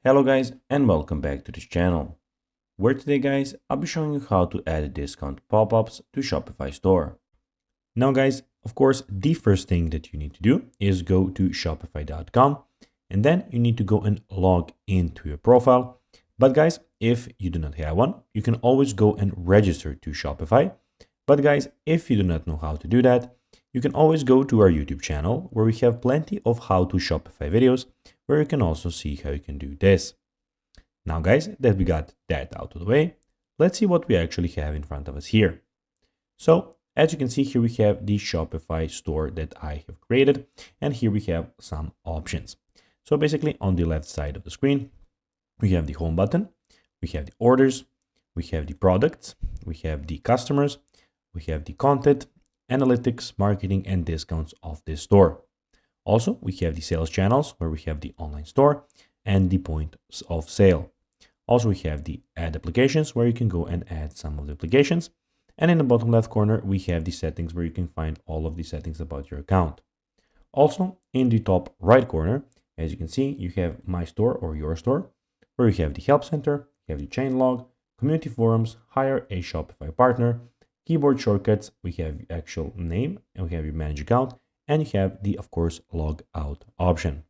Hello guys and welcome back to this channel, where today guys I'll be showing you how to add discount pop-ups to Shopify store. Now guys, of course the first thing that you need to do is go to shopify.com and then you need to go and log into your profile. But guys, if you do not have one, you can always go and register to Shopify. But guys, if you do not know how to do that, you can always go to our YouTube channel where we have plenty of how to Shopify videos where you can also see how you can do this. Now guys, that we got that out of the way, let's see what we actually have in front of us here. So as you can see here, we have the Shopify store that I have created, and here we have some options. So basically on the left side of the screen, we have the home button, we have the orders, we have the products, we have the customers, we have the content, analytics, marketing, and discounts of this store. Also, we have the sales channels where we have the online store and the points of sale. Also, we have the add applications where you can go and add some of the applications. And in the bottom left corner, we have the settings where you can find all of the settings about your account. Also, in the top right corner, as you can see, you have my store or your store, where you have the help center, you have the chain log, community forums, hire a Shopify partner, keyboard shortcuts, we have the actual name, and we have your manage account, and you have the, of course, log out option.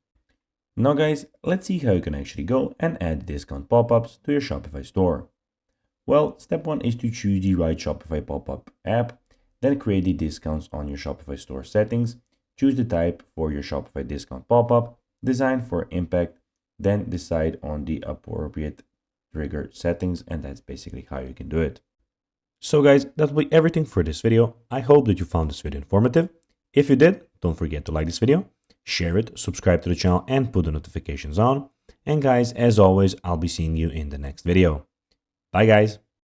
Now guys, let's see how you can actually go and add discount pop-ups to your Shopify store. Well, step one is to choose the right Shopify pop-up app, then create the discounts on your Shopify store settings, choose the type for your Shopify discount pop-up, design for impact, then decide on the appropriate trigger settings, and that's basically how you can do it. So guys, that will be everything for this video. I hope that you found this video informative. If you did, don't forget to like this video, share it, subscribe to the channel, and put the notifications on. And guys, as always, I'll be seeing you in the next video. Bye guys.